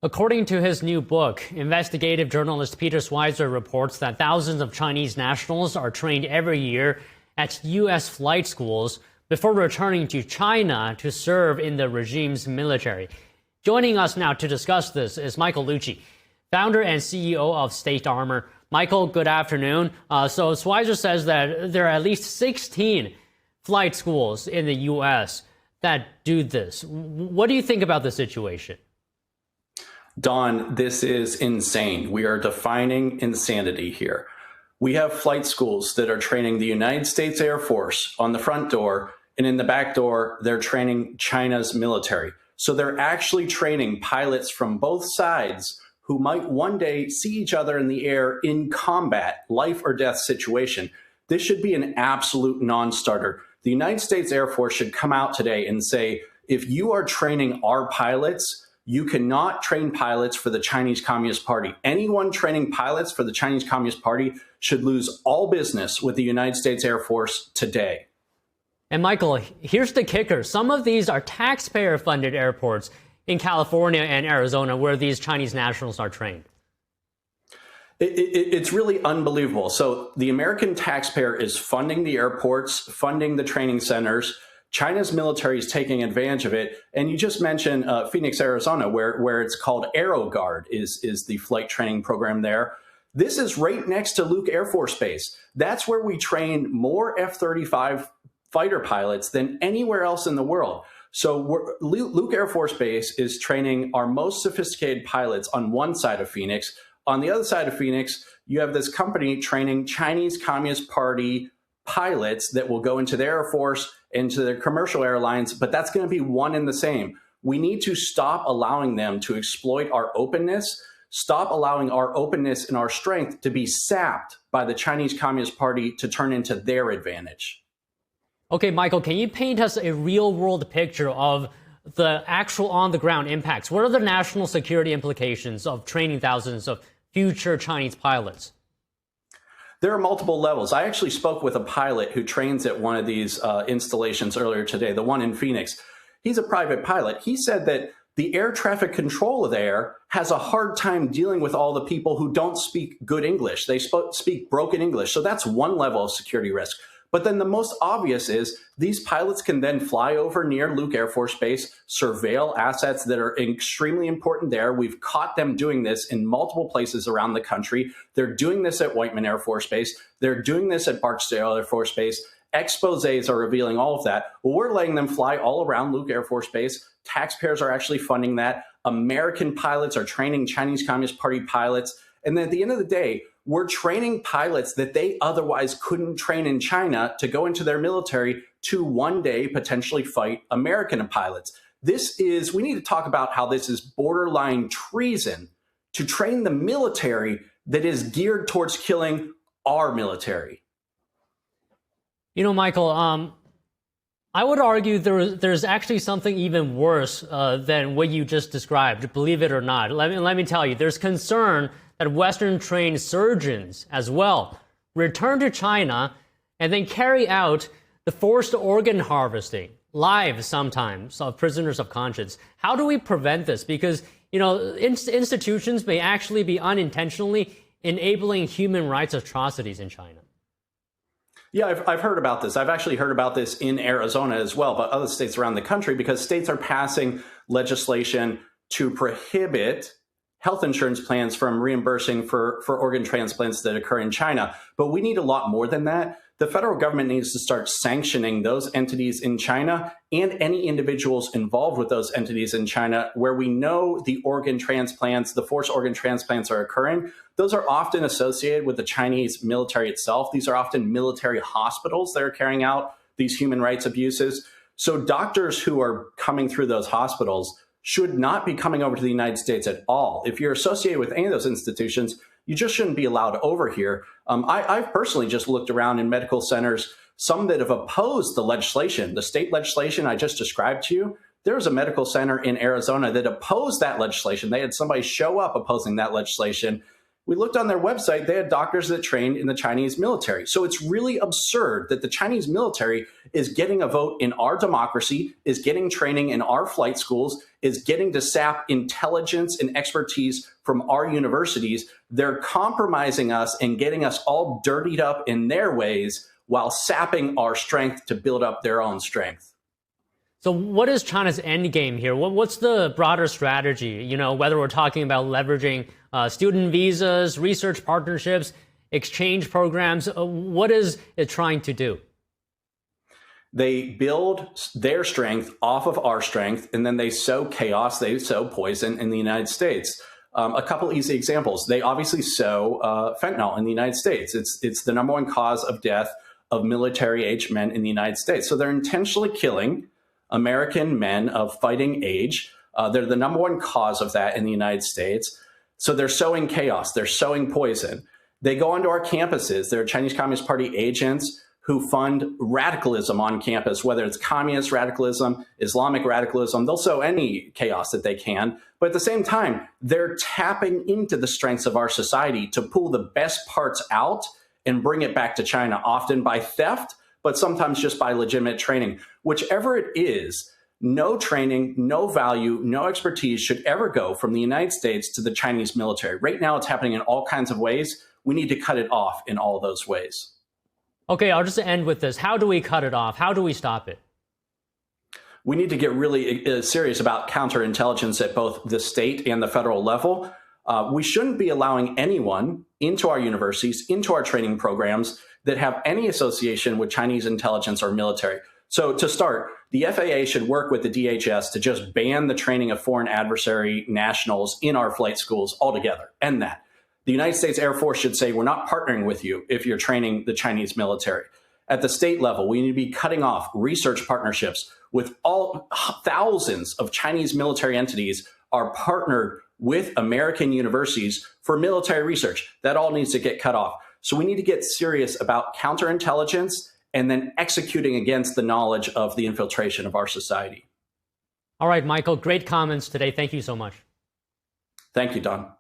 According to his new book, investigative journalist Peter Schweizer reports that thousands of Chinese nationals are trained every year at U.S. flight schools before returning to China to serve in the regime's military. Joining us now to discuss this is Michael Lucci, founder and CEO of State Armor. Michael, good afternoon. So Schweizer says that there are at least 16 flight schools in the U.S. that do this. What do you think about the situation? Don, this is insane. We are defining insanity here. We have flight schools that are training the United States Air Force on the front door, and in the back door, they're training China's military. So they're actually training pilots from both sides who might one day see each other in the air in combat, life or death situation. This should be an absolute non-starter. The United States Air Force should come out today and say, if you are training our pilots, you cannot train pilots for the Chinese Communist Party. Anyone training pilots for the Chinese Communist Party should lose all business with the United States Air Force today. And Michael, here's the kicker. Some of these are taxpayer-funded airports in California and Arizona where these Chinese nationals are trained. It's really unbelievable. So the American taxpayer is funding the airports, funding the training centers. China's military is taking advantage of it. And you just mentioned Phoenix, Arizona, where it's called AeroGuard is the flight training program there. This is right next to Luke Air Force Base. That's where we train more F-35 fighter pilots than anywhere else in the world. So Luke Air Force Base is training our most sophisticated pilots on one side of Phoenix. On the other side of Phoenix, you have this company training Chinese Communist Party pilots that will go into their Air Force, into their commercial airlines, but that's going to be one and the same. We need to stop allowing them to exploit our openness, stop allowing our openness and our strength to be sapped by the Chinese Communist Party to turn into their advantage. Okay, Michael, can you paint us a real-world picture of the actual on-the-ground impacts? What are the national security implications of training thousands of future Chinese pilots? There are multiple levels. I actually spoke with a pilot who trains at one of these installations earlier today, the one in Phoenix. He's a private pilot. He said that the air traffic control there has a hard time dealing with all the people who don't speak good English. They speak broken English. So that's one level of security risk. But then the most obvious is these pilots can then fly over near Luke Air Force Base, surveil assets that are extremely important there. We've caught them doing this in multiple places around the country. They're doing this at Whiteman Air Force Base. They're doing this at Barksdale Air Force Base. Exposés are revealing all of that. Well, we're letting them fly all around Luke Air Force Base. Taxpayers are actually funding that. American pilots are training Chinese Communist Party pilots. And then at the end of the day, we're training pilots that they otherwise couldn't train in China to go into their military to one day potentially fight American pilots. We need to talk about how this is borderline treason to train the military that is geared towards killing our military. You know, Michael, I would argue there's actually something even worse than what you just described, believe it or not. Let me tell you, there's concern that Western-trained surgeons as well return to China and then carry out the forced organ harvesting, live sometimes, of prisoners of conscience. How do we prevent this? Because, you know, institutions may actually be unintentionally enabling human rights atrocities in China. Yeah, I've heard about this. I've actually heard about this in Arizona as well, but other states around the country, because states are passing legislation to prohibit health insurance plans from reimbursing for organ transplants that occur in China. But we need a lot more than that. The federal government needs to start sanctioning those entities in China and any individuals involved with those entities in China where we know the organ transplants, the forced organ transplants are occurring. Those are often associated with the Chinese military itself. These are often military hospitals that are carrying out these human rights abuses. So doctors who are coming through those hospitals should not be coming over to the United States at all. If you're associated with any of those institutions, you just shouldn't be allowed over here. I've personally just looked around in medical centers, some that have opposed the legislation, the state legislation I just described to you. There was a medical center in Arizona that opposed that legislation. They had somebody show up opposing that legislation. We looked on their website, they had doctors that trained in the Chinese military. So it's really absurd that the Chinese military is getting a vote in our democracy, is getting training in our flight schools, is getting to sap intelligence and expertise from our universities. They're compromising us and getting us all dirtied up in their ways while sapping our strength to build up their own strength. So what is China's end game here? What's the broader strategy? You know, whether we're talking about leveraging student visas, research partnerships, exchange programs, what is it trying to do? They build their strength off of our strength, and then they sow chaos, they sow poison in the United States. A couple easy examples. They obviously sow fentanyl in the United States. It's the #1 cause of death of military-aged men in the United States. So they're intentionally killing American men of fighting age. They're the #1 cause of that in the United States. So they're sowing chaos. They're sowing poison. They go onto our campuses. They're Chinese Communist Party agents who fund radicalism on campus, whether it's communist radicalism, Islamic radicalism. They'll sow any chaos that they can. But at the same time, they're tapping into the strengths of our society to pull the best parts out and bring it back to China, often by theft, but sometimes just by legitimate training. Whichever it is, no training, no value, no expertise should ever go from the United States to the Chinese military. Right now, it's happening in all kinds of ways. We need to cut it off in all those ways. Okay, I'll just end with this. How do we cut it off? How do we stop it? We need to get really serious about counterintelligence at both the state and the federal level. We shouldn't be allowing anyone into our universities, into our training programs that have any association with Chinese intelligence or military. So to start, the FAA should work with the DHS to just ban the training of foreign adversary nationals in our flight schools altogether. End that. The United States Air Force should say, we're not partnering with you if you're training the Chinese military. At the state level, we need to be cutting off research partnerships with all thousands of Chinese military entities are partnered with American universities for military research. That all needs to get cut off. So we need to get serious about counterintelligence and then executing against the knowledge of the infiltration of our society. All right, Michael, great comments today. Thank you so much. Thank you, Don.